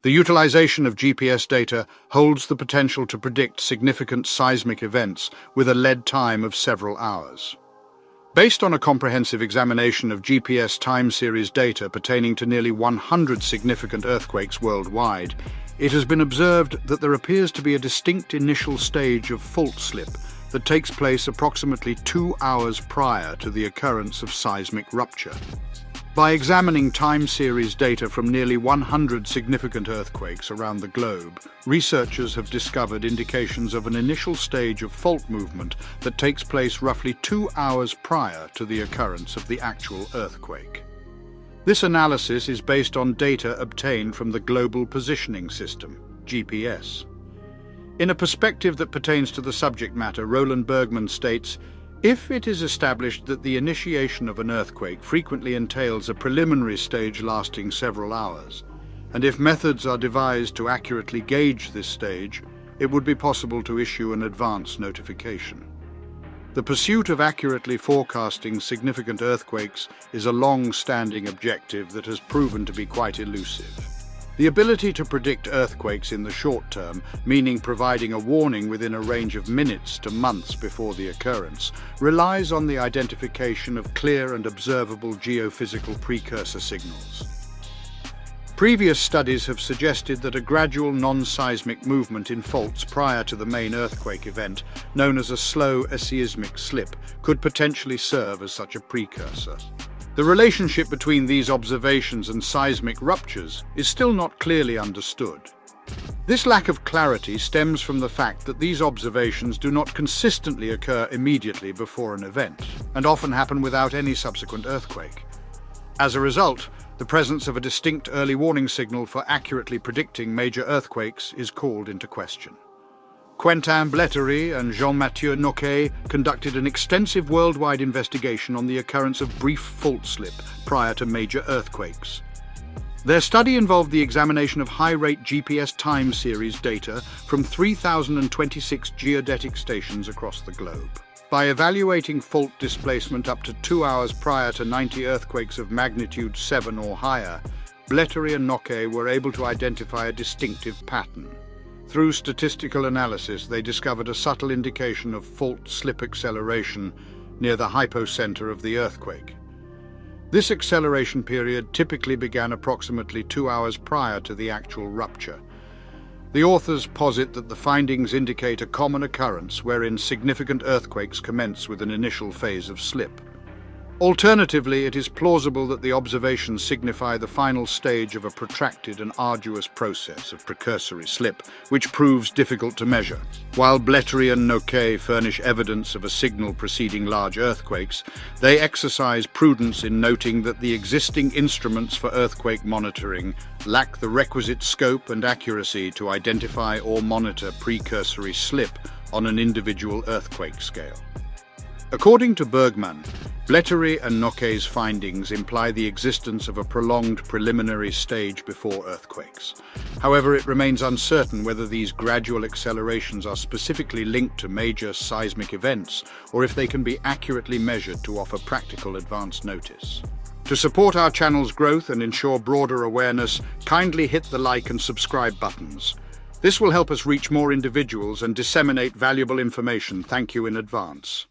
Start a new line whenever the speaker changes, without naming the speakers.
The utilization of GPS data holds the potential to predict significant seismic events with a lead time of several hours. Based on a comprehensive examination of GPS time series data pertaining to nearly 100 significant earthquakes worldwide, it has been observed that there appears to be a distinct initial stage of fault slip that takes place approximately 2 hours prior to the occurrence of seismic rupture. By examining time series data from nearly 100 significant earthquakes around the globe, researchers have discovered indications of an initial stage of fault movement that takes place roughly 2 hours prior to the occurrence of the actual earthquake. This analysis is based on data obtained from the Global Positioning System, GPS. In a perspective that pertains to the subject matter, Roland Bergman states, "If it is established that the initiation of an earthquake frequently entails a preliminary stage lasting several hours, and if methods are devised to accurately gauge this stage, it would be possible to issue an advance notification." The pursuit of accurately forecasting significant earthquakes is a long-standing objective that has proven to be quite elusive. The ability to predict earthquakes in the short term, meaning providing a warning within a range of minutes to months before the occurrence, relies on the identification of clear and observable geophysical precursor signals. Previous studies have suggested that a gradual non-seismic movement in faults prior to the main earthquake event, known as a slow aseismic slip, could potentially serve as such a precursor. The relationship between these observations and seismic ruptures is still not clearly understood. This lack of clarity stems from the fact that these observations do not consistently occur immediately before an event, and often happen without any subsequent earthquake. As a result, the presence of a distinct early warning signal for accurately predicting major earthquakes is called into question. Quentin Blettery and Jean-Mathieu Noquet conducted an extensive worldwide investigation on the occurrence of brief fault slip prior to major earthquakes. Their study involved the examination of high-rate GPS time series data from 3,026 geodetic stations across the globe. By evaluating fault displacement up to 2 hours prior to 90 earthquakes of magnitude 7 or higher, Blettery and Noquet were able to identify a distinctive pattern. Through statistical analysis, they discovered a subtle indication of fault slip acceleration near the hypocenter of the earthquake. This acceleration period typically began approximately 2 hours prior to the actual rupture. The authors posit that the findings indicate a common occurrence wherein significant earthquakes commence with an initial phase of slip. Alternatively, it is plausible that the observations signify the final stage of a protracted and arduous process of precursory slip, which proves difficult to measure. While Blettery and Noquet furnish evidence of a signal preceding large earthquakes, they exercise prudence in noting that the existing instruments for earthquake monitoring lack the requisite scope and accuracy to identify or monitor precursory slip on an individual earthquake scale. According to Bergman, Blettery and Noquet's findings imply the existence of a prolonged preliminary stage before earthquakes. However, it remains uncertain whether these gradual accelerations are specifically linked to major seismic events or if they can be accurately measured to offer practical advance notice. To support our channel's growth and ensure broader awareness, kindly hit the like and subscribe buttons. This will help us reach more individuals and disseminate valuable information. Thank you in advance.